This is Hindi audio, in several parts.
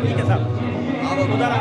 ठीक है साहब, उधर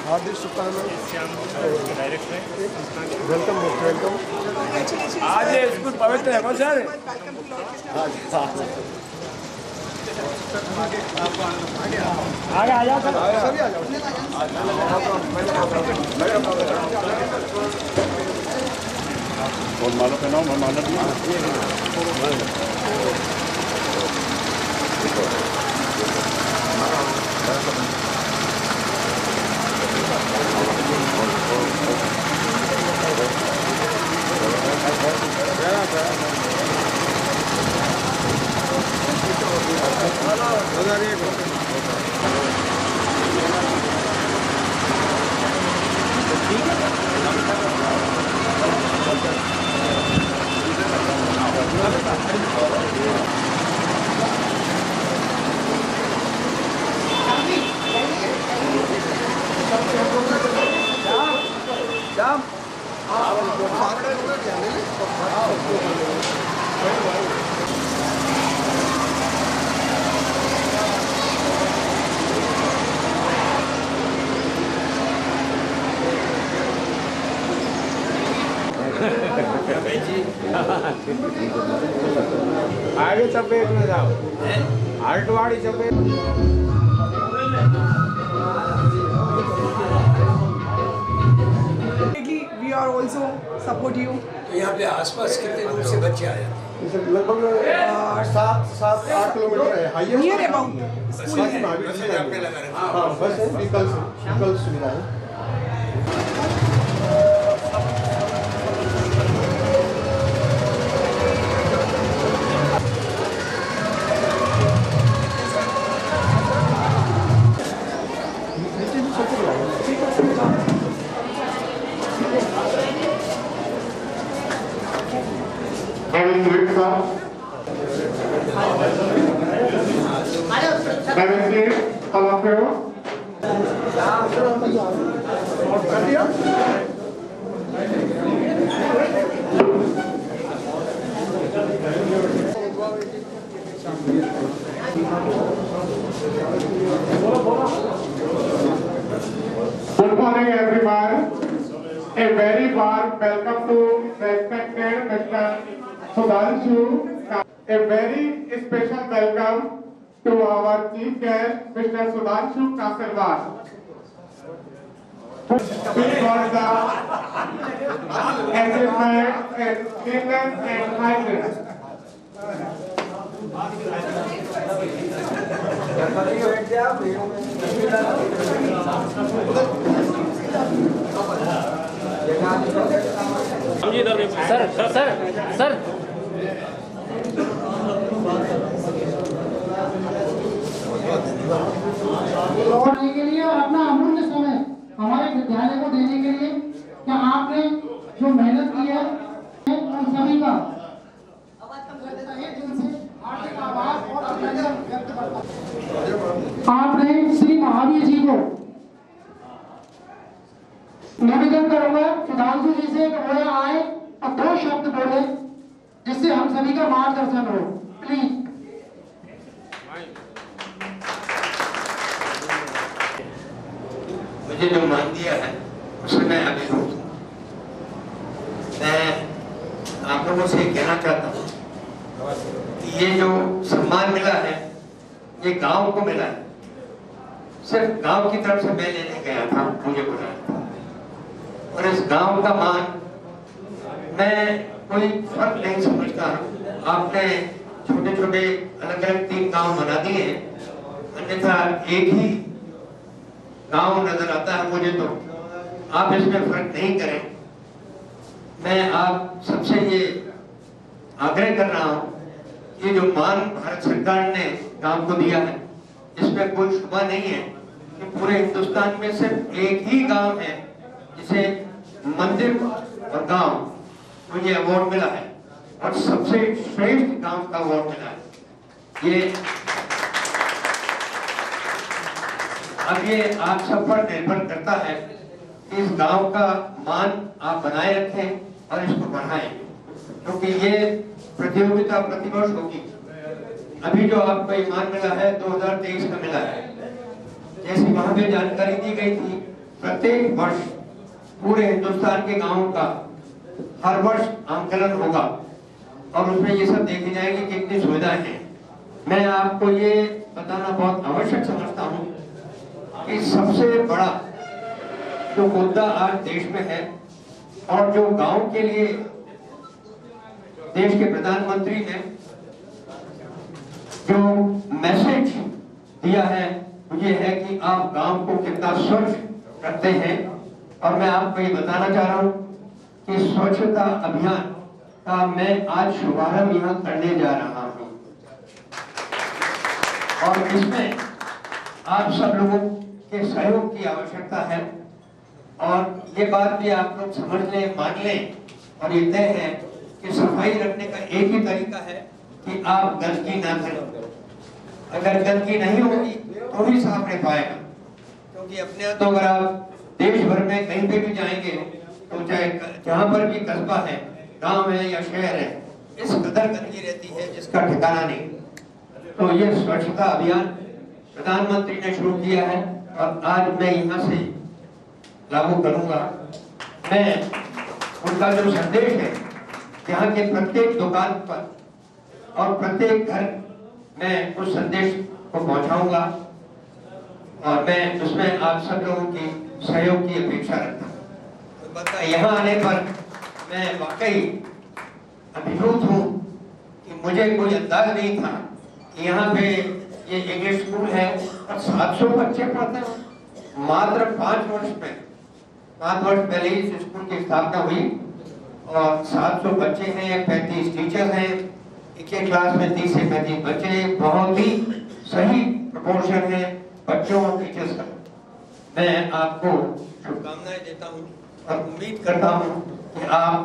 हार्दिक शुभकामनाएं। Welcome welcome. आज ये स्कूल पवित्र है सर। आगे आ जाओ सर। सभी आ जाओ। और मालो पे नाम मालो आगे सफेद में जाओ, आर्टवाड़ी सफेद। We are also support you. तो यहाँ पे आसपास कितने दूर से बच्चे आए? लगभग 7-8 किलोमीटर है। हाईएस्ट Near about school है। हाँ, बस है, व्हीकल सुविधा है। Good morning, everyone. A very warm welcome to respected Mr. Sudhanshu. A very special welcome to our chief guest, Mr. Sudhanshu Kasarwal. Speak for the achievement in cleanliness and hygiene. Sir sir sir sir करने के लिए और अपना अमूल्य समय हमारे विद्यालय को देने के लिए क्या आपने जो मेहनत की है उन सभी का हार्दिक आभार और अभिनंदन व्यक्त करता हूं। आपने श्री महावीर जी को निवेदन करूंगा सुधांशु जी से कि वो आए और 2 शब्द बोले जिससे हम सभी का मार्गदर्शन हो। प्लीज। मुझे जो मान दिया है उससे मैं अभिभूत हूँ। मैं आप लोगों से कहना चाहता हूँ कि ये जो सम्मान मिला है ये गांव को मिला है। सिर्फ गांव की तरफ से मैं लेने गया था, मुझे बुलाया था, और इस गांव का मान मैं कोई फर्क नहीं समझता। आपने छोटे छोटे अलग अलग 3 गांव बना दिए, अन्यथा एक ही गांव नजर आता है मुझे। तो आप इसमें फर्क नहीं करें। मैं आप सबसे ये आग्रह कर रहा हूं, ये जो मान भारत सरकार ने गांव को दिया है इसमें कोई शुबा नहीं है कि पूरे हिंदुस्तान में सिर्फ एक ही गांव है जिसे मंदिर और गांव को ये अवार्ड मिला है और सबसे श्रेष्ठ गांव का अवार्ड मिला है। ये अब ये आप सब पर निर्भर करता है कि इस गांव का मान आप बनाए रखें और इसको बढ़ाएं, क्योंकि ये प्रतियोगिता प्रतिवर्ष होगी। अभी जो आपको ईमान मिला है 2023 का मिला है। जैसी वहां पे जानकारी दी गई थी, प्रत्येक वर्ष पूरे हिंदुस्तान के गांवों का हर वर्ष आंकलन होगा और उसमें ये सब देखी जाएगी कि कितनी सुविधाएं हैं। मैं आपको ये बताना बहुत आवश्यक समझता हूँ कि सबसे बड़ा जो मुद्दा आज देश में है और जो गांव के लिए देश के प्रधानमंत्री ने जो मैसेज दिया है वो ये है कि आप गांव को कितना स्वच्छ रखते हैं। और मैं आपको ये बताना चाह रहा हूं कि स्वच्छता अभियान का मैं आज शुभारंभ यहाँ करने जा रहा हूं और इसमें आप सब लोगों के सहयोग की आवश्यकता है। और ये बात भी आप लोग समझ लें, मान लें और ये तय है कि सफाई रखने का एक ही तरीका है कि आप गंदगी ना करें। अगर गंदगी नहीं होगी तो ही साफ रह पाएगा, क्योंकि अपने तो अगर आप देश भर में कहीं पे भी जाएंगे तो चाहे जहां पर भी कस्बा है, गांव है या शहर है, इस कदर गंदगी रहती है जिसका ठिकाना नहीं। तो ये स्वच्छता अभियान प्रधानमंत्री ने शुरू किया है और आज मैं यहाँ से लागू करूंगा। मैं उनका जो संदेश है यहाँ के प्रत्येक दुकान पर और प्रत्येक घर में उस संदेश को पहुंचाऊंगा और मैं उसमें आप सब लोगों की सहयोग की अपेक्षा रखता हूँ। तो यहाँ आने पर मैं वाकई अभिभूत हूँ कि मुझे कोई अंदाज नहीं था कि यहाँ पे ये इंग्लिश स्कूल है और 700 बच्चे पढ़ते हैं। मात्र 5 वर्ष पहले इस स्कूल की स्थापना हुई और 700 बच्चे हैं, 35 टीचर हैं, एक क्लास में 30 से 35 बच्चे। बहुत ही सही प्रोपोर्शन है बच्चों और टीचर्स का। मैं आपको शुभकामनाएं देता हूं और उम्मीद करता हूं कि आप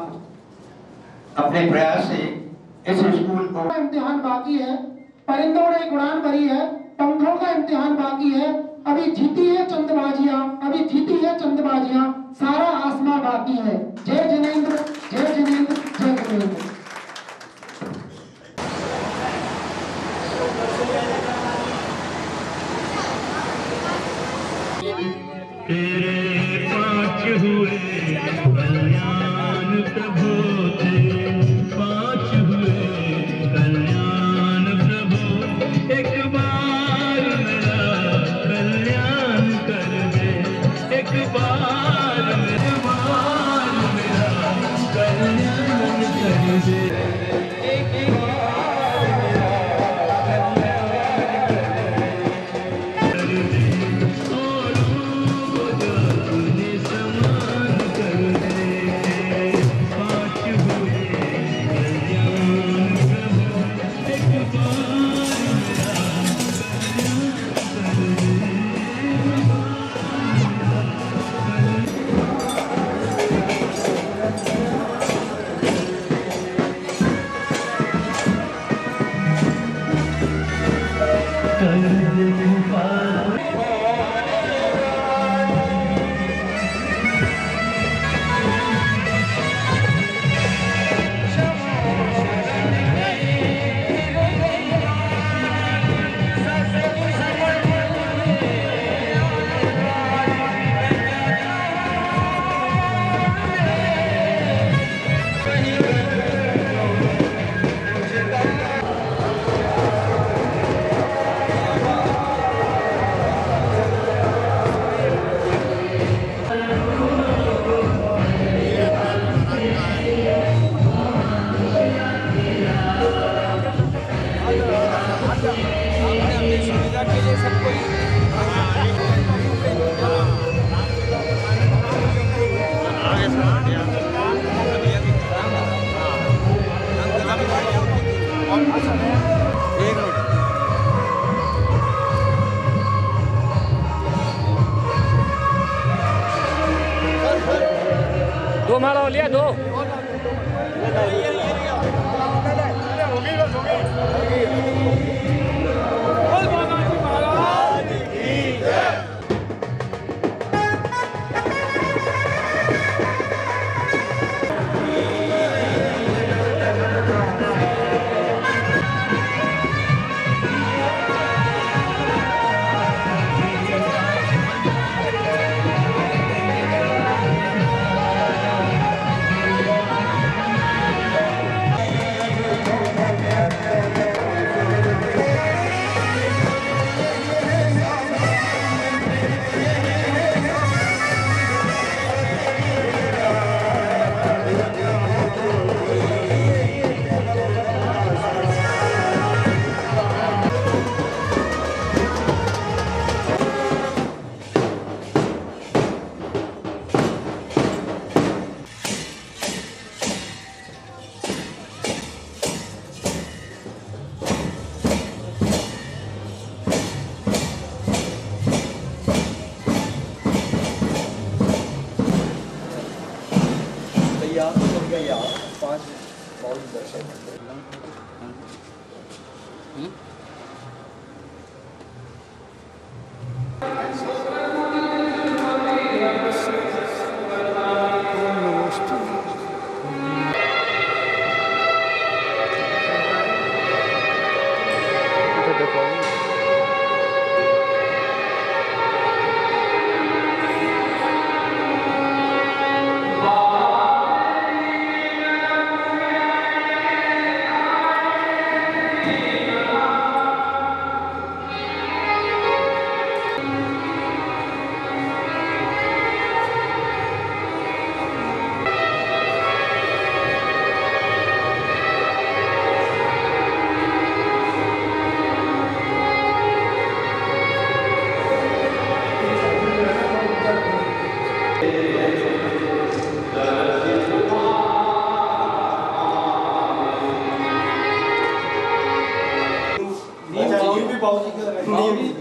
अपने प्रयास से इस स्कूल को। इम्तिहान बाकी है, परिंदों ने उड़ान भरी है, पंखों का इम्तिहान बाकी है, अभी जीती है चंदबाजियां, अभी जीती है चंदबाजियां, सारा आसमां बाकी है। जय जिनेंद्र, जय जिनेंद्र, जय जिनेंद्र। तेरे 5 हुए कल्याण प्रभु, तेरे 5 हुए कल्याण प्रभु, एक बार मेरा कल्याण कर दे, एक बार मेरा दो माला हो लिया, दो।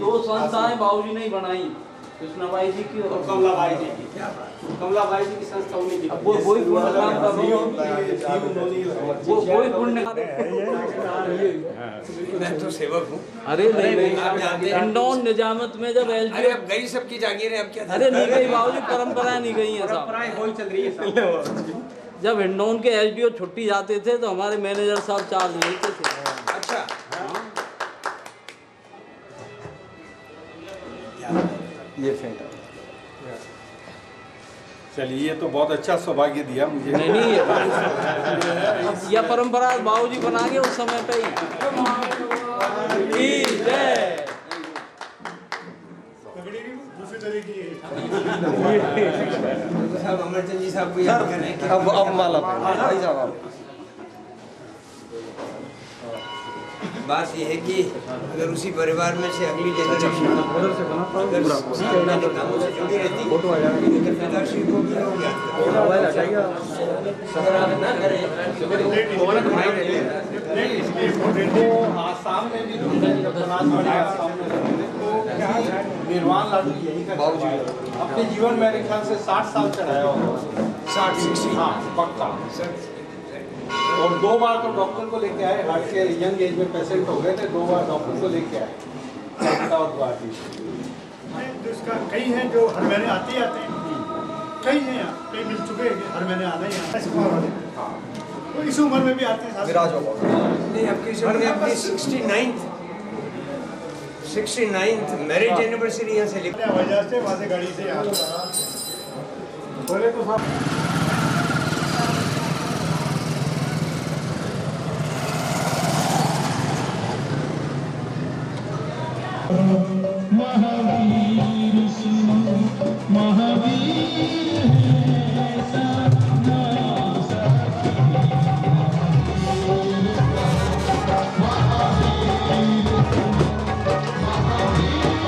दो संस्थाएं बाबूजी ने बनाई, कृष्णाबाई जी की और कमलाबाई जी की। कमलाबाई जी की संस्था उन्हीं की। वो पुण्य काम कर रहे हो, वो पुण्य। मैं तो सेवक हूँ। अरे नहीं, हिंडौन निजामत में जब अरे अब गई सबकी जागीर है, अब क्या? अरे नहीं गई बाबूजी, परंपराएं नहीं गई हैं साहब। चल रही है। जब हिंडौन के एसडीओ छुट्टी जाते थे तो हमारे मैनेजर साहब चार्ज लेते थे। अच्छा, ये फेंटा। चलिए, ये तो बहुत अच्छा सौभाग्य दिया मुझे। नहीं, यह परंपरा बाबूजी बना के उस समय पे ही। जय। अमरचंद जी साहब को याद कर रहे हैं। अब माला पहना। बात यह है कि अगर उसी परिवार में से अगली जनरेशन कामों से जुड़ी रहती है, पिताश्री को भी लोग याद सामने भी निर्वाण लाडू यही का अपने जीवन में मेरे ख्याल से 60 साल चढ़ाया होगा। 60-60। हाँ, पक्का। और 2 बार तो डॉक्टर को लेके आए, हार्ट के यंग एज में पेशेंट हो गए थे, 2 बार डॉक्टर को लेके आए। और इसका कई हैं जो हर महीने आते हैं, कई हैं यहाँ, कई मिल चुके हैं, हर महीने आना ही आता है। तो इस उम्र में भी आते हैं। नहीं, आपकी इस उम्र में अपनी 69th मैरिज एनिवर्सरी यहाँ से लिखा वजह से वहाँ से गाड़ी से यहाँ बोले तो सब महावीर सुनो, महावीर है सपना महावीर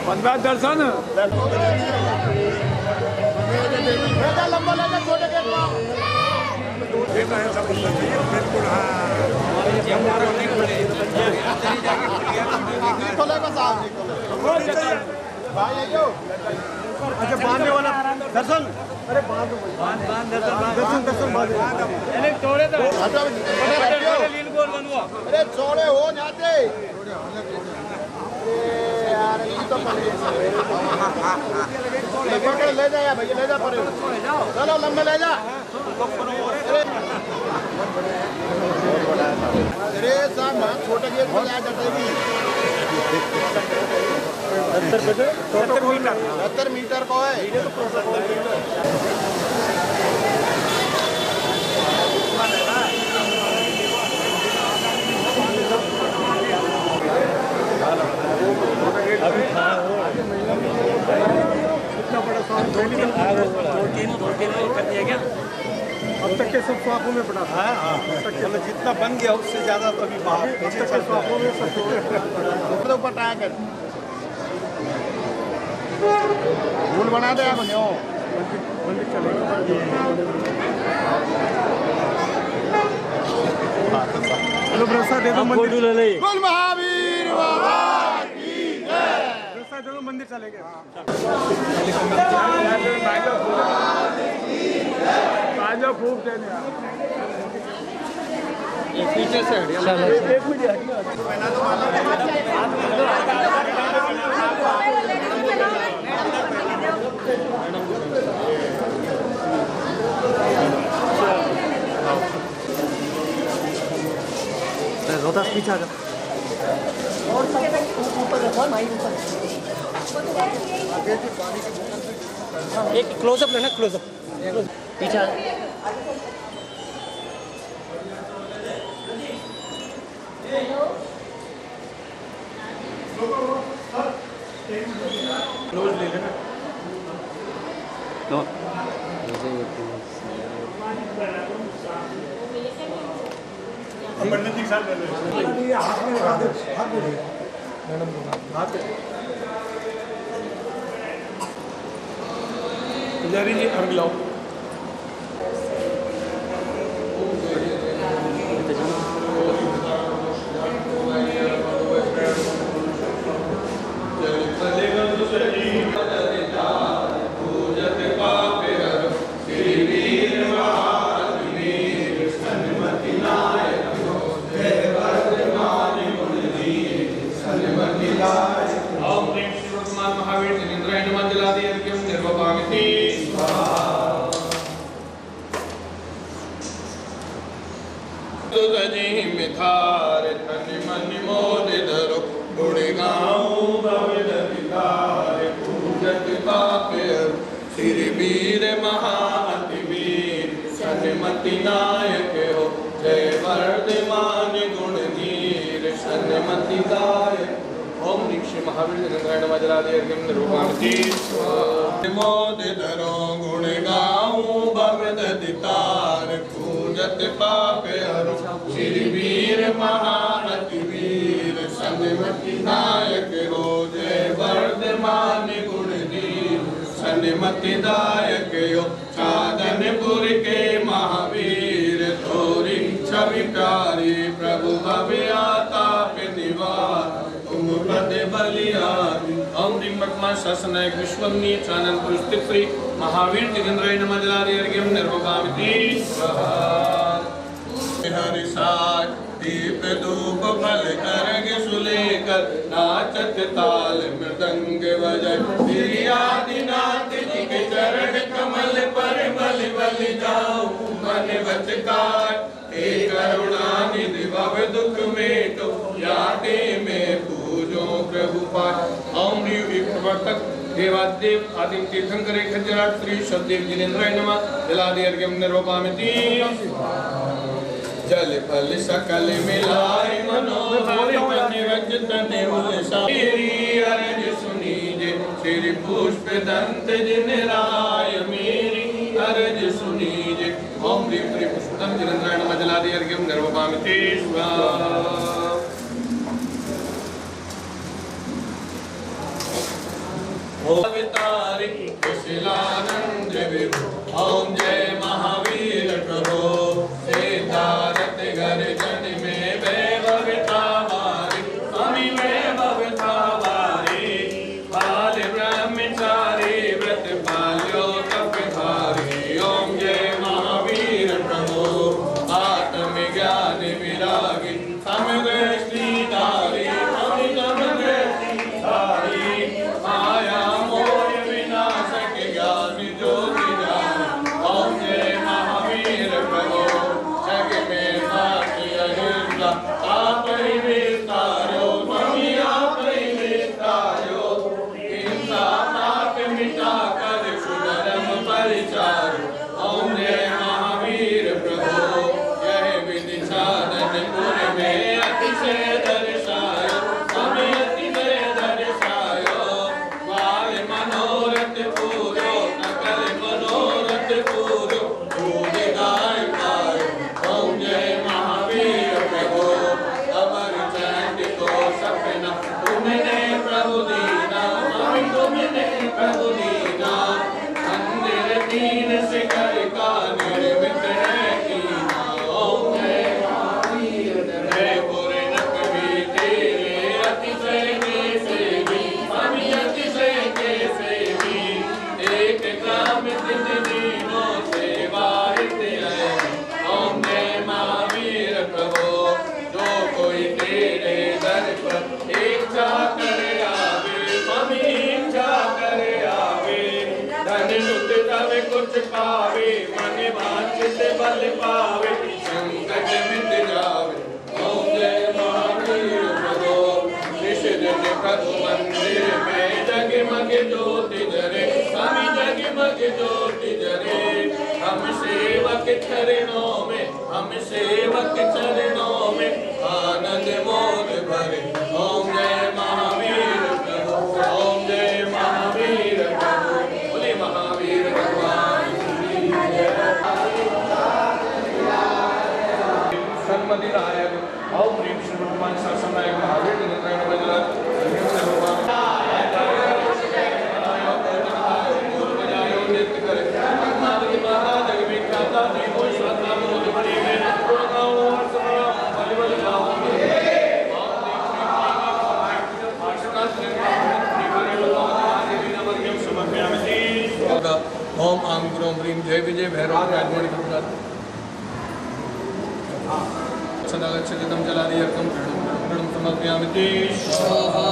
पंद्रह दर्शन लंबा लेना छोटे गेट बिल्कुल अच्छा बांधने वाला दर्शन अरे दर्शन अरे छोड़े हो जाते यार ये तो पकड़ ले जा यार भैया ले जा पर चलो लंबे ले जा अरे साहब छोटे गेट पर आ जाते भी 70 मीटर को है इतना बड़ा साउंड दो तीन कर दिया क्या? अब तक के सब स्वापों में पड़ा था। मतलब जितना बन गया उससे ज्यादा तो अभी बाहर अब तक के स्वापों में सब ऊपर टाया कर फूल बना दे बनो मंदिर चलेगा। चलो प्रसाद दे दो मंदिर ले ले बोल महावीर बाबा की जय प्रसाद दे दो मंदिर चलेगा। खूब देने पीछे से हटिया एक मिनट रोहतास पीछे आ और ऊपर एक क्लोजअप लेना क्लोजअप पीछे आ क्लोज ले लेना पंडित जी साथ ले हाथ में लगा दो हाथ में मैडम को हाथ पुजारी जी अर्घ लाओ मिथार तन मन मोद धरो गुण गाऊं भवन विकार पूजत पापे श्री वीर महाअति वीर सन्मति नायक हो जय वर्धमान गुणधीर सन्मति दायक ओम श्री महावीर चंद्रायण वज्रादि अर्घ्यं निरूपामि मोद धरो गुण गाऊं भवन दितार पूजत पापे हरो श्री वीर महाअति वीर सन्मति नायक हो जय वर्धमान गुणधीर सन्मति दायक हो साधनपुर के महावीर थोरी छवि प्यारी प्रभु भव्य आताप निवार तुम पद बलिहारी ओम ह्रीं पद्मा शासनायक विश्वमनीय चाननपुर स्थित श्री महावीर तेजेंद्राय नमः जलादि अर्घ्यं निर्वपामि हरि साय दीप धूप फल अर्घ्य सुलेकर नाचत ताल मृदंग बजाय श्री आदिनाथ जी के चरण कमल पर बलि बलि जाओ मन बचकार हे करुणानिधि भव दुख मेटो यादे में पूजो प्रभु पाठ ओम ह्रीं प्रवर्तक देवादेव आदिम तीर्थंकरे खज्जराट श्री सदेव जिनेन्द्राय नमः जलादि अर्घ्यं निर्वपामि जल फल सकल मिलाय मनोहर मन वजतन उलसारी अर्ज सुनीजे श्री पुष्प दंत जिन राय मेरी अर्ज सुनीजे ओम ह्रीं श्री पुष्पदं जिनेन्द्राय नमः जलादि अर्घ्यं निर्वपामि अवतारी कुशलानंद विभु ओम जय महावीर प्रभो सिद्धारथ गर्जन में वैभवता वारी अमी वैभवता वारी बाल ब्रह्मचारी व्रत पाल्यो तप धारी ओम जय महावीर प्रभो आत्म ज्ञान विरागी समग्र श्रीधारी समग्र श्रीधारी माया मोह विनाशक ज्ञान ज्योति ज्ञान ओम जय महावीर प्रभो जग में साथी अहिंसा आप ही विस्तारो ममी आप ही विस्तारो हिंसा पाप मिटा कर सुधर्म परिचारो ओम जय महावीर प्रभो यह विधि साधनपुर में अतिशय दर्शायो हमें अतिशय दर्शायो बाल मनोरथ पूरो सकल मनोरथ पूरो दूध गाय पायो ओम जय महावीर प्रभो अमर की ज्योति जरे, हम सेवक चरणों में, हम सेवक चरणों में आनंद मोद भरे। ओम जय महावीर प्रभु, ओम जय महावीर प्रभु, बोले महावीर भगवान की जय। सन्मदिराय ओम ह्रीं श्री हनुमान शासनाय महावीर नित्राय वज्रनाथ ओम आम गुरुम ह्रीं जय विजय भैरव राजमणि सदागच्छतितं जलादियर्कं प्रणं समर्पयामि ते स्वाहा।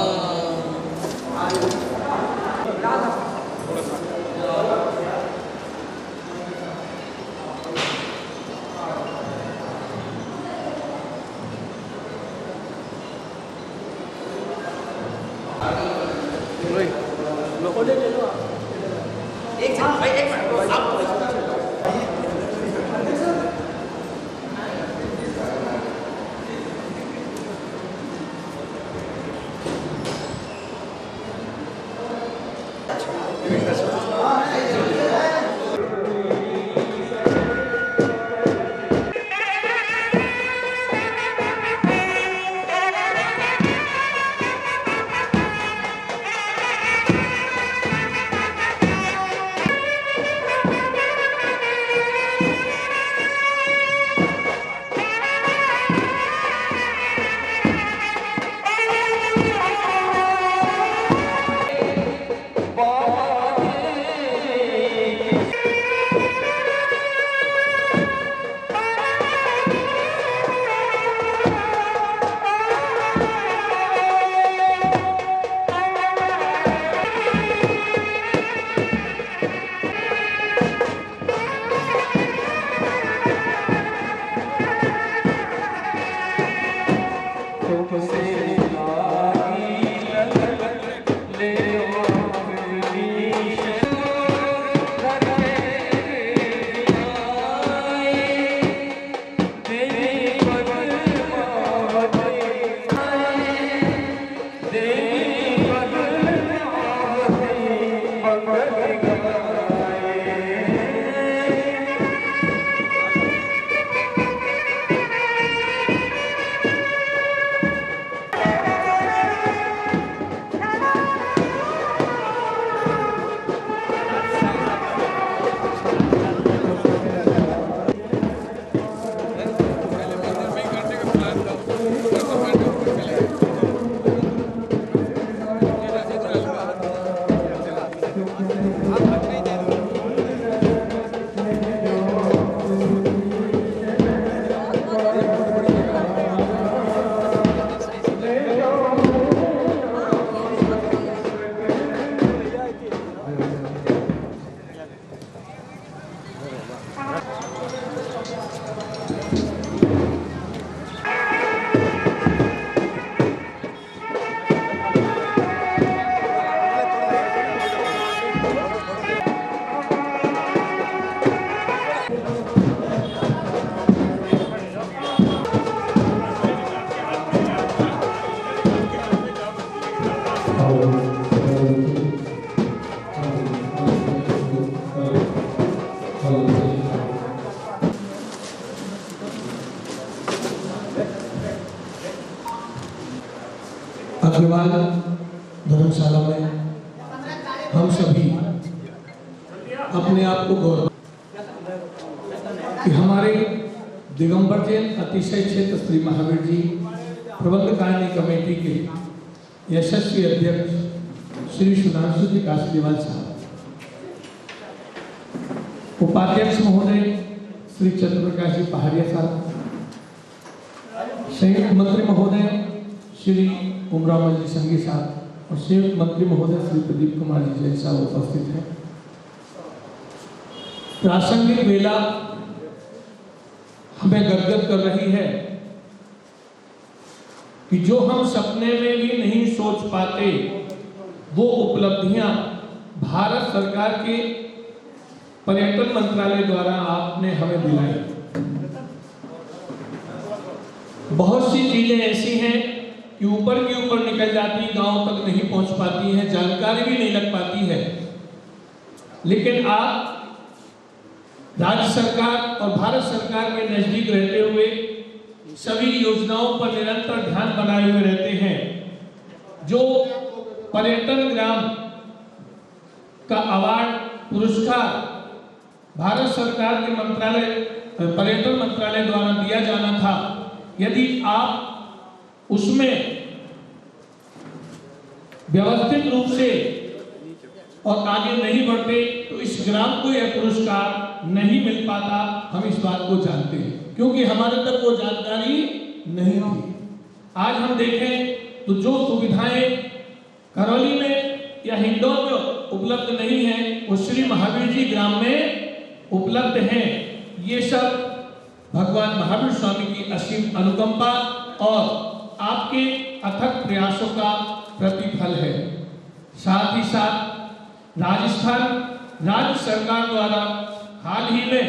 अग्रवाल धर्मशाला में हम सभी अपने आप को गौरव कि हमारे दिगंबर जैन अतिशय क्षेत्र श्री महावीर जी प्रबंध कारिणी कमेटी के यशस्वी अध्यक्ष श्री सुधांशु जी कासलीवाल साहब, उपाध्यक्ष महोदय श्री चंद्रप्रकाश जी पहाड़िया साहब, संयुक्त मंत्री महोदय श्री उमराव जी संघी साहब और संयुक्त मंत्री महोदय श्री प्रदीप कुमार जी जैन साहब उपस्थित हैं। प्रासंगिक वेला हमें गदगद कर रही है कि जो हम सपने में भी नहीं सोच पाते वो उपलब्धियां भारत सरकार के पर्यटन मंत्रालय द्वारा आपने हमें दिलाई। बहुत सी चीजें ऐसी हैं कि ऊपर की ऊपर निकल जाती, गांव तक नहीं पहुंच पाती हैं, जानकारी भी नहीं लग पाती है। लेकिन आप राज्य सरकार और भारत सरकार के नजदीक रहते हुए सभी योजनाओं पर निरंतर ध्यान बनाए हुए रहते हैं। जो पर्यटन ग्राम का अवार्ड पुरस्कार भारत सरकार के मंत्रालय पर्यटन मंत्रालय द्वारा दिया जाना था, यदि आप उसमें व्यवस्थित रूप से और आगे नहीं बढ़ते तो इस ग्राम को यह पुरस्कार नहीं मिल पाता। हम इस बात को जानते हैं क्योंकि हमारे तक वो जानकारी नहीं थी। आज हम देखें तो जो सुविधाएं करौली में या हिंडौन में उपलब्ध नहीं है वो श्री महावीर जी ग्राम में उपलब्ध हैं। ये सब भगवान महावीर स्वामी की असीम अनुकंपा और आपके अथक प्रयासों का प्रतिफल है। साथ ही साथ राजस्थान राज्य सरकार द्वारा हाल ही में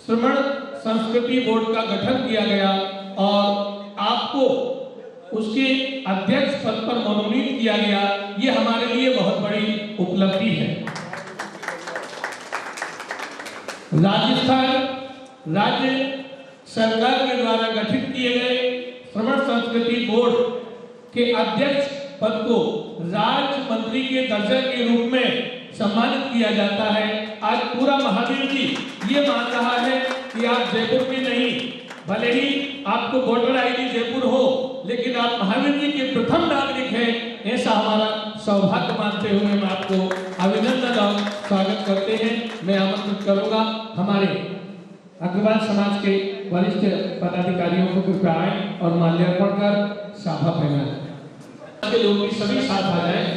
श्रमण संस्कृति बोर्ड का गठन किया गया और आपको उसके अध्यक्ष पद पर मनोनीत किया गया। ये हमारे लिए बहुत बड़ी उपलब्धि है। राजस्थान राज्य सरकार के द्वारा गठित किए गए श्रमण संस्कृति बोर्ड के अध्यक्ष पद को राज्य मंत्री के दर्जे के रूप में सम्मानित किया जाता है। आज पूरा महावीर जी ये मान रहा है कि आप जयपुर के नहीं, भले ही आपको वोटर आईडी जयपुर हो, लेकिन आप महावीर जी के प्रथम नागरिक हैं। ऐसा हमारा सौभाग्य मानते हुए मैं आपको अभिनंदन और स्वागत करते हैं। मैं आमंत्रित करूंगा हमारे अग्रवाल समाज के वरिष्ठ पदाधिकारियों को कृपया आए और माल्यार्पण कर साफा पहनाएं। के लोग भी सभी साथ आ जाएं।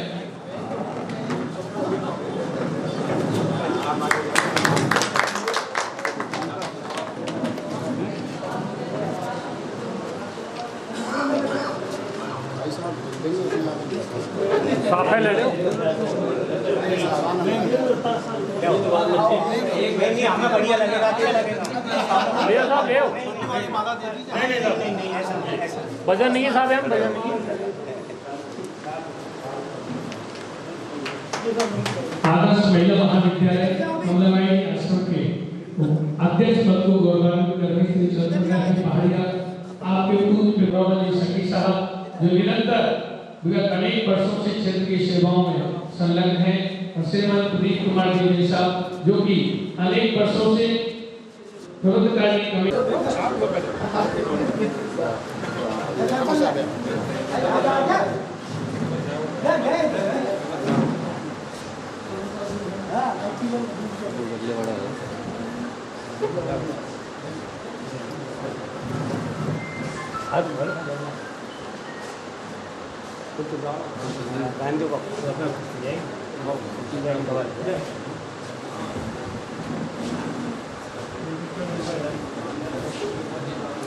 साफे ले लो। एक नहीं हमें बढ़िया लगेगा, क्या लगेगा? भैया साहब ले आओ। वजन नहीं है साहब, हम वजन नहीं। आदर्श महिला महाविद्यालय कमलाबाई आश्रम के अध्यक्ष पद को गौरवान्वित करने के लिए चंद्रकांत पहाड़िया आपके पूर्व विद्रोही सखी साहब जो निरंतर विगत अनेक वर्षों से क्षेत्र की सेवाओं में संलग्न हैं, और श्रीमान प्रदीप कुमार जी साहब जो कि अनेक वर्षों से प्रबंधकारिणी कमेटी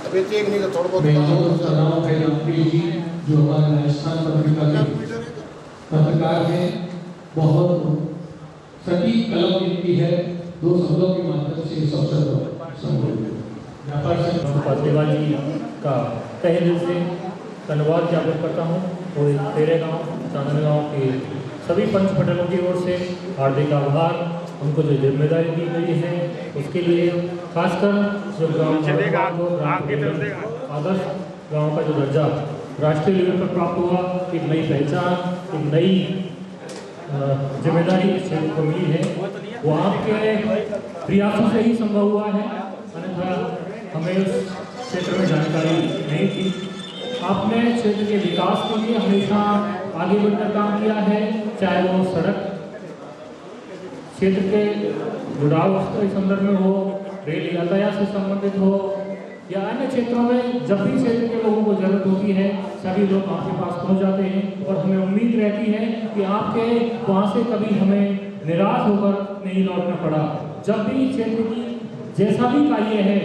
अभी चेक नहीं तो थोड़ा बहुत जो हमारे राजस्थान पत्रिका के पत्रकार हैं, बहुत सटीक कलम लिखती है, दो शब्दों के माध्यम से इस अवसर पर पात्रेवाल जी का तहे दिल से धन्यवाद ज्ञापित करता हूँ और तेरे गांव चांदनगांव के सभी पंच मंडलों की ओर से हार्दिक आभार। उनको जो जिम्मेदारी दी गई है उसके लिए खासकर जो आदर्श गांव का जो दर्जा राष्ट्रीय लेवल पर प्राप्त हुआ, एक नई पहचान, एक नई जिम्मेदारी इस क्षेत्र को मिली है, वो आपके प्रयासों से ही संभव हुआ है। अन्यथा हमें उस क्षेत्र में जानकारी नहीं थी। आपने क्षेत्र के विकास के लिए हमेशा आगे बढ़कर काम किया है, चाहे वो सड़क क्षेत्र के जुड़ाव के संदर्भ में हो, रेल यातायात से संबंधित हो या अन्य क्षेत्रों में। जब भी क्षेत्र के लोगों को जरूरत होती है सभी लोग आपके पास पहुंच जाते हैं और हमें उम्मीद रहती है कि आपके वहाँ से कभी हमें निराश होकर नहीं लौटना पड़ा। जब भी क्षेत्र की जैसा भी कार्य है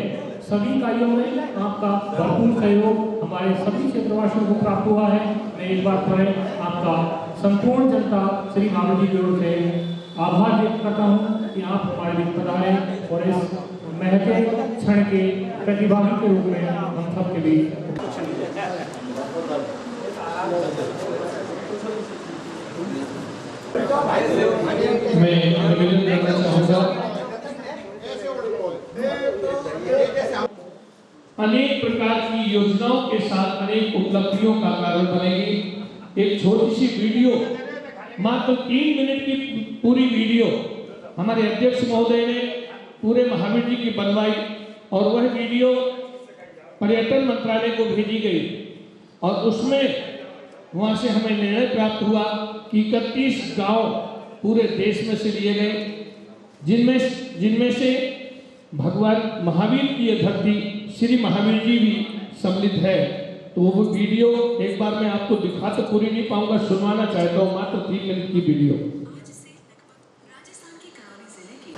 सभी कार्यों में आपका भरपूर सहयोग हमारे सभी क्षेत्रवासियों को प्राप्त हुआ है। मैं एक बार फिर आपका संपूर्ण जनता श्री महावीर जी की ओर से आभार व्यक्त करता हूँ कि आप हमारे बीच पर आए और इस महत्व क्षण के प्रतिभागी के रूप में हम सब के बीच मैं निवेदन करना चाहूँगा, अनेक प्रकार की योजनाओं के साथ अनेक उपलब्धियों का कारण बनेगी। एक छोटी सी वीडियो, मात्र 3 मिनट की पूरी वीडियो हमारे अध्यक्ष महोदय ने पूरे महावीर जी की बनवाई और वह वीडियो पर्यटन मंत्रालय को भेजी गई और उसमें वहां से हमें निर्णय प्राप्त हुआ कि 31 गांव पूरे देश में से लिए गए, जिनमें से भगवान महावीर की यह धरती श्री महावीर जी भी सम्मिलित है। तो वो वीडियो एक बार मैं आपको दिखा तो पूरी नहीं पाऊंगा, सुनवाना चाहता हूँ, मात्र 3 मिनट की वीडियो।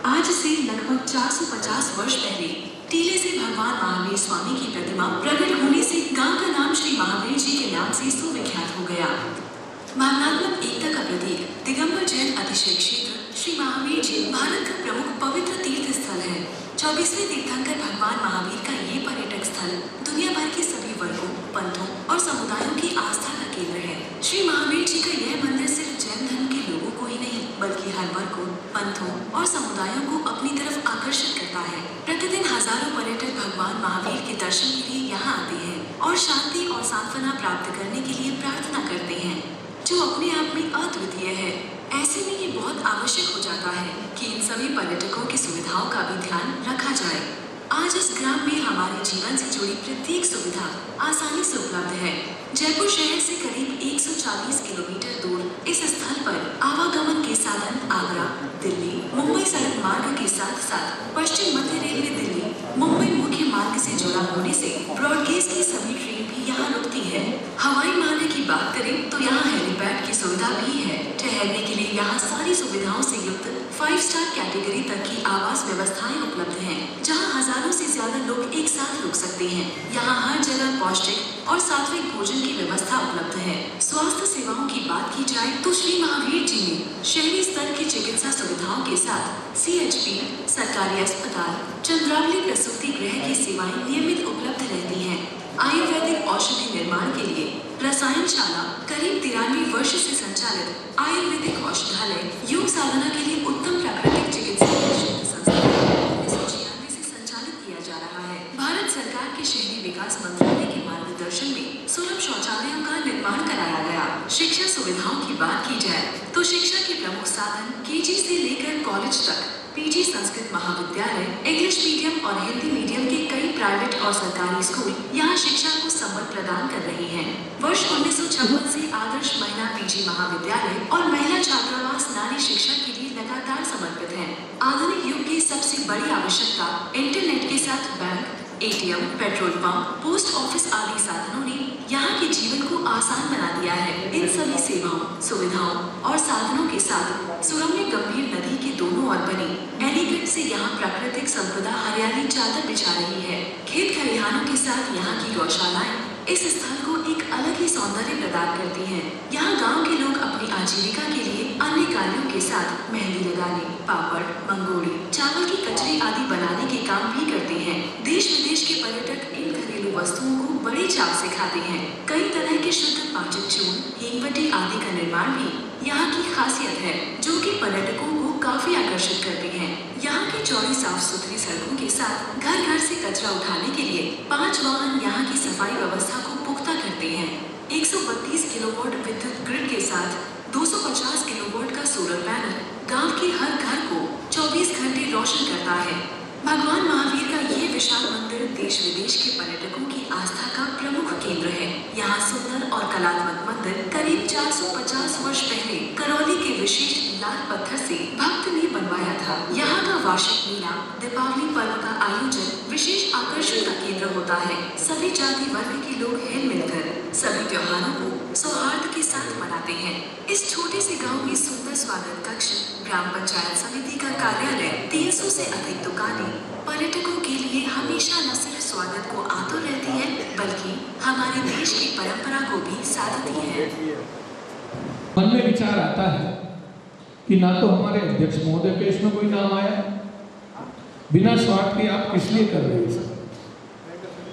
आज से लगभग 450 वर्ष पहले टीले से भगवान महावीर स्वामी की प्रतिमा प्रकट होने से गांव का नाम श्री महावीर जी के नाम से सुविख्यात हो गया। भावनात्मक एकता का प्रतीक दिगंबर जैन अतिशय क्षेत्र श्री महावीर जी भारत का प्रमुख पवित्र तीर्थ स्थल है। 24वें तीर्थंकर भगवान महावीर का ये पर्यटक स्थल दुनिया भर के सभी वर्गों, पंथों और समुदायों की आस्था का केंद्र है। श्री महावीर जी का यह मंदिर सिर्फ जैन धर्म के लोगों को ही नहीं बल्कि हर वर्ग को, पंथों और समुदायों को अपनी तरफ आकर्षित करता है। प्रतिदिन हजारों पर्यटक भगवान महावीर के दर्शन के लिए यहाँ आते हैं और शांति और सांत्वना प्राप्त करने के लिए प्रार्थना करते हैं, जो अपने आप में अद्वितीय है। ऐसे में ये बहुत आवश्यक हो जाता है कि इन सभी पर्यटकों की सुविधाओं का भी ध्यान रखा जाए। आज इस ग्राम में हमारे जीवन से जुड़ी प्रत्येक सुविधा आसानी से उपलब्ध है। जयपुर शहर से करीब 140 किलोमीटर दूर इस स्थल पर आवागमन के साधन आगरा, दिल्ली, मुंबई सड़क मार्ग के साथ साथ पश्चिम मध्य रेलवे दिल्ली, मुंबई मुख्य मार्ग से जुड़ा होने से ब्रॉडगेज की सभी ट्रेन भी यहाँ रुकती है। हवाई मार्ग की बात करें तो यहाँ हेलीपैड की सुविधा भी है। ठहरने के लिए यहाँ सारी सुविधाओं से युक्त 5 स्टार कैटेगरी तक की आवास व्यवस्थाएं उपलब्ध हैं, जहाँ हजारों से ज्यादा लोग एक साथ रुक सकते हैं। यहाँ हर जगह पौष्टिक और सात्विक भोजन की व्यवस्था उपलब्ध है। स्वास्थ्य सेवाओं की बात की जाए तो श्री महावीर जी में शहरी स्तर की चिकित्सा सुविधाओं के साथ CHP, सरकारी अस्पताल, चंद्रावली प्रसूति गृह की सेवाएं नियमित उपलब्ध रहती हैं। आयुर्वेदिक औषधि निर्माण के लिए रसायनशाला, करीब 93 वर्ष से संचालित आयुर्वेदिक औषधालय, योग साधना के लिए उत्तम प्राकृतिक चिकित्सा संस्थान 1996 से संचालित किया जा रहा है। भारत सरकार के शहरी विकास मंत्रालय के मार्गदर्शन में सुलभ शौचालयों का निर्माण कराया गया। शिक्षा सुविधाओं की बात की जाए तो शिक्षा के प्रमुख साधन KG से लेकर कॉलेज तक PG संस्कृत महाविद्यालय, इंग्लिश मीडियम और हिंदी मीडियम के कई प्राइवेट और सरकारी स्कूल यहाँ शिक्षा को संबल प्रदान कर रहे हैं। वर्ष 1956 से आदर्श महिला PG महाविद्यालय और महिला छात्रावास नारी शिक्षा के लिए लगातार समर्पित है। आधुनिक युग की सबसे बड़ी आवश्यकता इंटरनेट के साथ bank, ATM, petrol pump, post office आदि साधनों ने यहाँ के जीवन को आसान बना दिया है। इन सभी सेवाओं, सुविधाओं और साधनों के साथ सुरम्य गंभीर नदी के दोनों ओर बनी एलिगेंट से यहाँ प्राकृतिक संपदा हरियाली चादर बिछा रही है। खेत खलिहानों के साथ यहाँ की गौशालाएं इस स्थल को एक अलग ही सौंदर्य प्रदान करती हैं। यहाँ गांव के लोग अपनी आजीविका के लिए अन्य कार्यों के साथ मेहंदी लगाने, पापड़, मंगोड़ी, चावल की कचरी आदि बनाने के काम भी करते हैं। देश विदेश के पर्यटक इन घरेलू वस्तुओं को बड़े चाव से खाते हैं। कई तरह के शुद्ध पाचक चूर्ण, हींगवटी आदि का निर्माण भी यहाँ की खासियत है, जो कि पर्यटकों को काफी आकर्षित करते हैं। यहाँ की चौड़ी साफ सुथरी सड़कों के साथ घर घर से कचरा उठाने के लिए 5 वाहन यहाँ की सफाई व्यवस्था को पुख्ता करते हैं। 132 किलोवाट विद्युत ग्रिड के साथ 250 किलोवाट का सोलर पैनल गांव के हर घर को 24 घंटे रोशन करता है। भगवान महावीर का यह विशाल मंदिर देश विदेश के पर्यटकों की आस्था का प्रमुख केंद्र है। यहाँ सुंदर और कलात्मक मंदिर करीब 450 वर्ष पहले करौली के विशेष लाल पत्थर से भक्त ने बनवाया था। यहाँ का वार्षिक मेला दीपावली पर्व का आयोजन विशेष आकर्षण का केंद्र होता है। सभी जाति वर्ग के लोग हिल मिलकर सभी त्योहारों को सौहार्द के साथ मनाते हैं। इस छोटे से गांव में सुंदर स्वागत कक्ष, ग्राम पंचायत समिति का कार्यालय, 300 से अधिक दुकानें पर्यटकों के लिए हमेशा न सिर्फ स्वागत को आतुर रहती है, बल्कि हमारे देश की परंपरा को भी साधती है। मन में विचार आता है कि ना तो हमारे अध्यक्ष महोदय के इसमें कोई नाम आया, बिना स्वार्थ के आप किस लिए कर रहे हैं सर?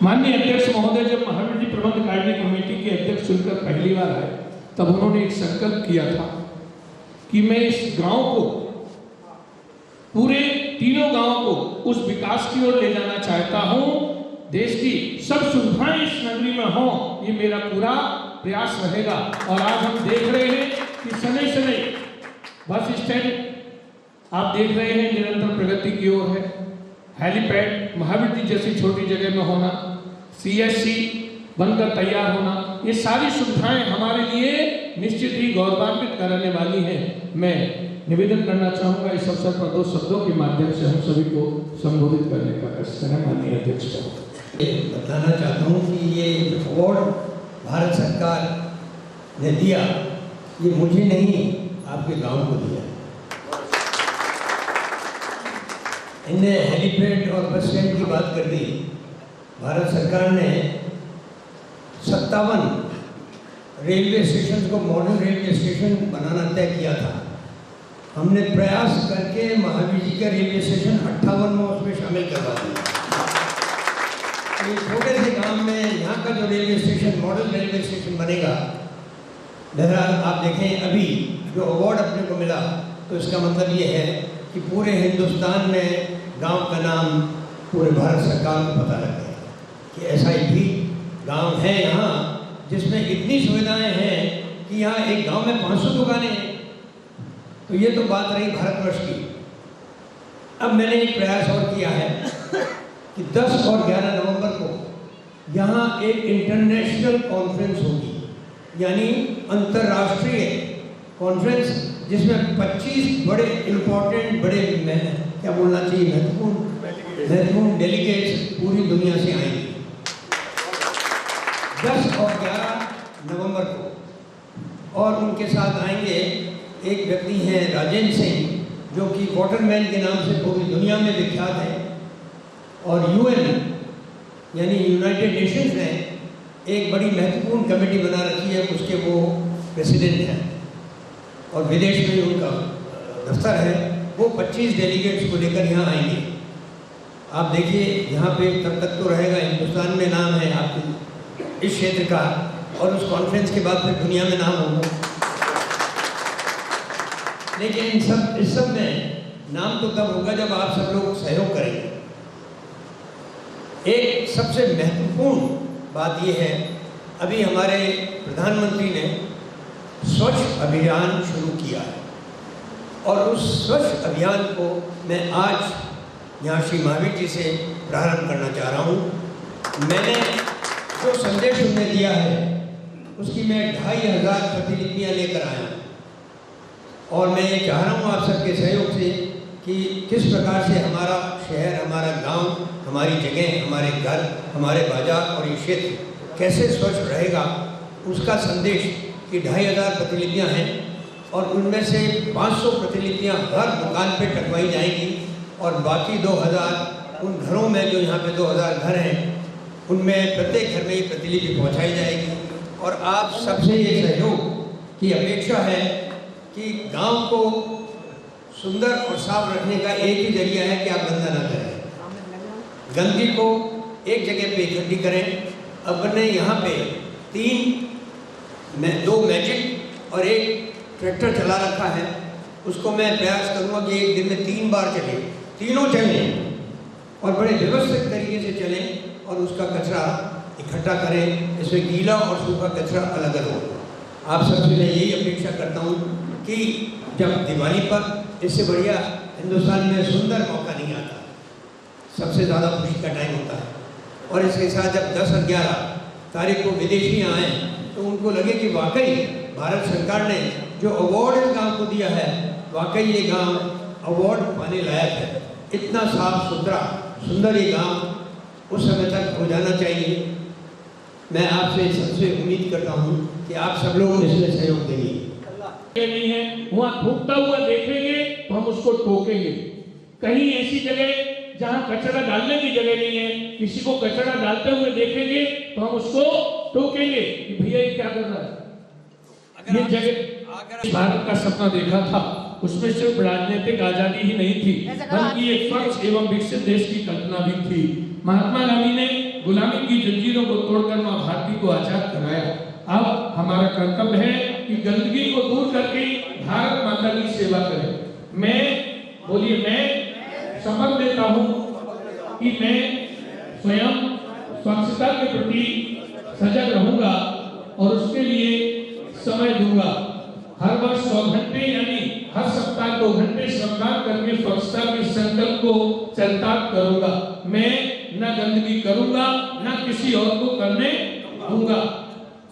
माननीय अध्यक्ष महोदय जब महावीर जी प्रबंध कार्य कमेटी के अध्यक्ष चुनकर पहली बार आए, तब उन्होंने एक संकल्प किया था कि मैं इस गांव को, पूरे तीनों गांव को उस विकास की ओर ले जाना चाहता हूं, देश की सब सुविधाएं इस नगरी में हो, ये मेरा पूरा प्रयास रहेगा। और आज हम देख रहे हैं कि शनै शनै बस स्टैंड आप देख रहे हैं निरंतर प्रगति की ओर है। हेलीपैड महावीर जी जैसी छोटी जगह में होना, CSC बनकर तैयार होना, ये सारी सुविधाएं हमारे लिए निश्चित ही गौरवान्वित कराने वाली हैं। मैं निवेदन करना चाहूंगा इस अवसर पर 2 शब्दों के माध्यम से हम सभी को संबोधित करने का प्रश्न है। माननीय अध्यक्ष बताना चाहता हूँ कि ये अवार्ड भारत सरकार ने दिया, ये मुझे नहीं आपके गांव को दिया। इनने हेलीपैड और बस स्टैंड की बात कर दी। भारत सरकार ने 57 रेलवे स्टेशन को मॉडर्न रेलवे स्टेशन बनाना तय किया था। हमने प्रयास करके महावीर जी का रेलवे स्टेशन 58 में उसमें शामिल करवा दिया। ये छोटे से गांव में यहाँ का जो railway station model railway station बनेगा, बहरहाल आप देखें अभी जो अवार्ड अपने को मिला, तो इसका मतलब ये है कि पूरे हिंदुस्तान में गांव का नाम पूरे भारत सरकार को पता लग गया कि ऐसा एक भी गांव है यहाँ जिसमें इतनी सुविधाएं हैं कि यहाँ एक गांव में 500 दुकानें हैं। तो ये तो बात रही भारतवर्ष की। अब मैंने एक प्रयास और किया है कि 10 और 11 नवंबर को यहाँ एक इंटरनेशनल कॉन्फ्रेंस होगी, यानी अंतर्राष्ट्रीय कॉन्फ्रेंस, जिसमें 25 बड़े इम्पोर्टेंट, बड़े क्या बोलना चाहिए, महत्वपूर्ण डेलीगेट्स पूरी दुनिया से आएंगे 10 और 11 नवंबर को। और उनके साथ आएंगे एक व्यक्ति हैं राजेंद्र सिंह, जो कि वाटरमैन के नाम से पूरी दुनिया में विख्यात है, और UN यानी यूनाइटेड नेशंस ने एक बड़ी महत्वपूर्ण कमेटी बना रखी है, उसके वो प्रेसिडेंट हैं और विदेश में उनका दफ्तर है। वो 25 डेलीगेट्स को लेकर यहाँ आएंगे। आप देखिए यहाँ पे तब तक तो रहेगा, हिंदुस्तान में नाम है आपके इस क्षेत्र का, और उस कॉन्फ्रेंस के बाद फिर दुनिया में नाम होगा। लेकिन इस सब में नाम तो तब होगा जब आप सब लोग सहयोग करेंगे। एक सबसे महत्वपूर्ण बात यह है, अभी हमारे प्रधानमंत्री ने स्वच्छ अभियान शुरू किया है, और उस स्वच्छ अभियान को मैं आज यहाँ श्री महावीर जी से प्रारंभ करना चाह रहा हूँ। मैंने जो संदेश उन्हें दिया है उसकी मैं 2500 प्रतिलिपियाँ लेकर आया हूँ, और मैं ये चाह रहा हूँ आप सबके सहयोग से कि किस प्रकार से हमारा शहर, हमारा गांव, हमारी जगह, हमारे घर, हमारे बाजार और ये क्षेत्र कैसे स्वच्छ रहेगा, उसका संदेश की 2500 प्रतिलिपियाँ हैं, और उनमें से 500 प्रतिलिपियाँ हर दुकान पे टकवाई जाएंगी, और बाकी 2000 उन घरों में, जो यहाँ पे 2000 घर हैं, उनमें प्रत्येक घर में ये प्रतिलिपि पहुँचाई जाएगी। और आप सबसे ये सहयोग की अपेक्षा है कि गांव को सुंदर और साफ रखने का एक ही जरिया है कि आप गंदा ना करें, गंदगी को एक जगह पे इकट्ठी करें। अपने यहाँ पे 2 मैजिक और एक ट्रैक्टर चला रखा है, उसको मैं प्रयास करूँगा कि एक दिन में 3 बार चले, तीनों चलें और बड़े व्यवस्थित तरीके से चलें, और उसका कचरा इकट्ठा करें, इसमें गीला और सूखा कचरा अलग अलग हो। आप सबसे मैं यही अपेक्षा करता हूँ कि जब दिवाली पर, इससे बढ़िया हिंदुस्तान में सुंदर मौका नहीं आता, सबसे ज़्यादा खुशी का टाइम होता है, और इसके साथ जब 10 और 11 तारीख को विदेशी आएँ तो उनको लगे कि वाकई भारत सरकार ने जो अवार्ड इस गाँव को दिया है, वाकई ये गाँव अवार्ड पाने लायक है। इतना साफ सुथरा सुंदर ये गाँव उस समय तक हो जाना चाहिए। मैं आपसे सबसे उम्मीद करता हूँ कि आप सब लोग इसमें सहयोग देंगे। नहीं है, वहाँ थूकता हुआ देखेंगे तो हम उसको टोकेंगे। कहीं ऐसी जगह जहाँ कचरा डालने की जगह नहीं है, किसी को कचरा डालते हुए देखेंगे तो हम उसको टोकेंगे कि भैया ये क्या कर रहा है। ये जगह भारत का सपना देखा था उसमें सिर्फ राजनीतिक आजादी ही नहीं थी, बल्कि एक स्वच्छ एवं विकसित देश की कल्पना भी थी। महात्मा गांधी ने गुलामी की जंजीरों को तोड़कर मां भारती को आजाद कराया। अब हमारा कर्तव्य है कि गंदगी को दूर करके भारत माता की सेवा करें। मैं शपथ लेता हूँ कि मैं स्वयं स्वच्छता के प्रति सजग रहूंगा और उसके लिए समय दूंगा। हर वर्ष 100 घंटे यानी हर सप्ताह 2 घंटे श्रमदान करके स्वच्छता के संकल्प को चरितार्थ करूंगा। मैं न गंदगी करूंगा, न किसी और को करने दूंगा।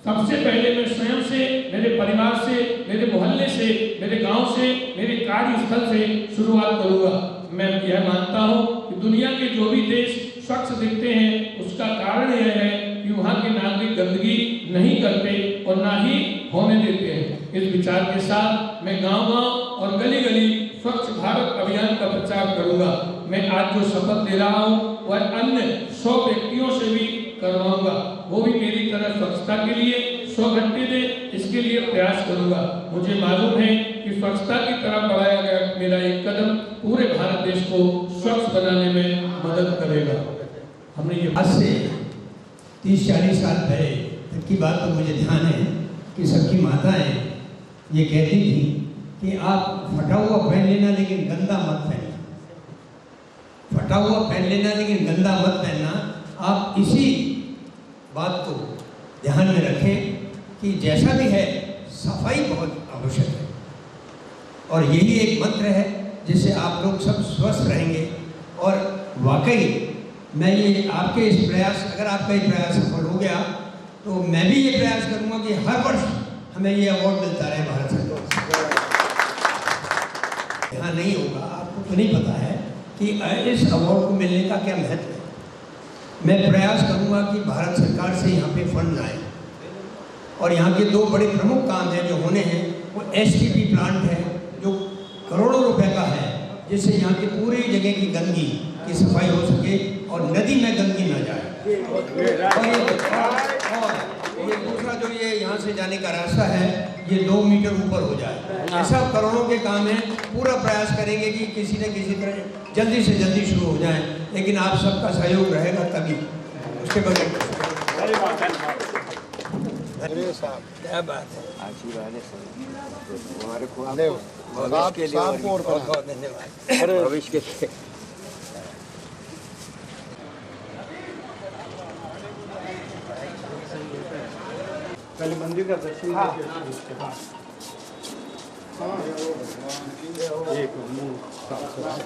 सबसे पहले मैं स्वयं से, मेरे परिवार से, मेरे मोहल्ले से, मेरे गांव से, मेरे कार्यस्थल से शुरुआत करूंगा। मैं यह मानता हूं कि दुनिया के जो भी देश स्वच्छ दिखते हैं उसका कारण यह है कि वहां के नागरिक गंदगी नहीं करते और ना ही होने देते हैं। इस विचार के साथ मैं गांव-गांव और गली-गली स्वच्छ भारत अभियान का प्रचार करूंगा। मैं आज जो शपथ ले रहा हूं वह अन्य 100 व्यक्तियों से भी करवाऊंगा, वो भी मेरी तरह स्वच्छता के लिए 100 घंटे दे, इसके लिए प्रयास करूंगा। मुझे मालूम है कि स्वच्छता की तरफ बढ़ाया गया मेरा एक कदम पूरे भारत देश को स्वच्छ बनाने में मदद करेगा। हमने ये आज से 30-40 साल पहले तक की बात तो मुझे ध्यान है कि सबकी माताएं ये कहती थी कि आप फटा हुआ पहन लेना लेकिन गंदा मत पहनना, फटा हुआ पहन लेना लेकिन गंदा मत पहनना। आप इसी बात को ध्यान में रखें कि जैसा भी है सफाई बहुत आवश्यक है और यही एक मंत्र है जिससे आप लोग सब स्वस्थ रहेंगे। और वाकई मैं ये आपके इस प्रयास, अगर आपका ये प्रयास सफल हो गया तो मैं भी ये प्रयास करूंगा कि हर वर्ष हमें ये अवार्ड मिलता रहे भारत सरकार से। यहाँ नहीं होगा, आपको तो नहीं पता है कि इस अवार्ड को मिलने का क्या महत्व है। मैं प्रयास करूंगा कि भारत सरकार से यहाँ पे फंड आए और यहाँ के 2 बड़े प्रमुख काम हैं जो होने हैं। वो STP प्लांट है जो करोड़ों रुपए का है, जिससे यहाँ की पूरी जगह की गंदगी की सफाई हो सके और नदी में गंदगी न जाए। और ये दूसरा जो ये यहाँ से जाने का रास्ता है ये 2 मीटर ऊपर हो जाए। ऐसा करोड़ों के काम है, पूरा प्रयास करेंगे कि किसी न किसी तरह जल्दी से जल्दी शुरू हो जाए, लेकिन आप सबका सहयोग रहेगा तभी। उसके बगैर क्या बात है, आशीर्वाद है हमारे को भविष्य के लिए, बहुत धन्यवाद भविष्य के लिए। पहले मंदिर का दर्शन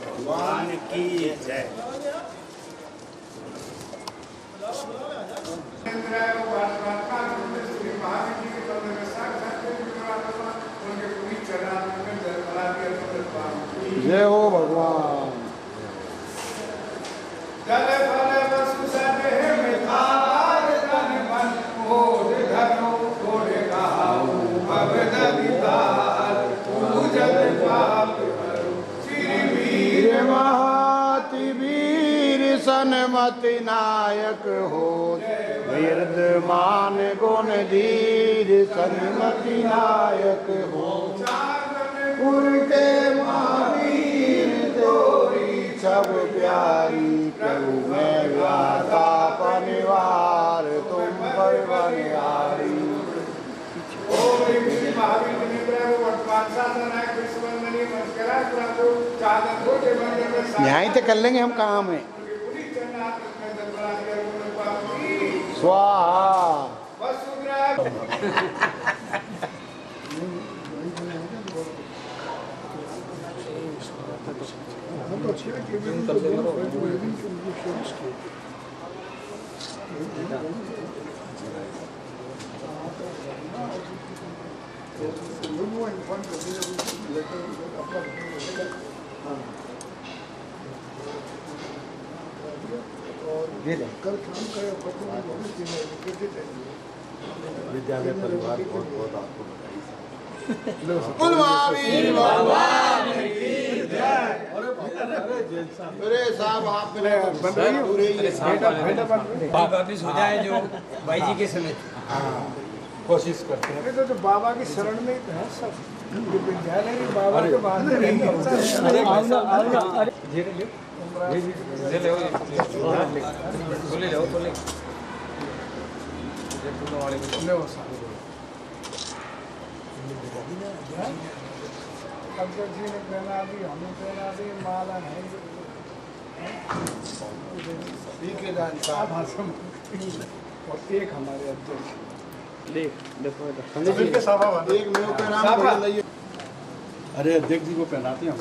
भगवान की जय। जय हो भगवान। सन्मति नायक हो विरदमान गुण धीर, सन्मति नायक हो उनके महावीर तोरी सब प्यारी। प्रभु में व्यासा परिवार तुम पर बनिहारी। यहीं तो कर लेंगे हम काम है। स्वाहा। विद्यालय परिवार बहुत बहुत आपको वापिस हो जाए जो भाई जी के समय। कोशिश करते हैं। तो बाबा की शरण में ही है सब, विद्यालय भी बाबा के बाद में नहीं होता है। अध्यक्ष जी ने पहना दी, हमें पहना दी, माला नहीं ठीक है भाषण और एक हमारे अध्यक्ष एक में पहना। अरे अध्यक्ष जी को पहनाते हैं हम।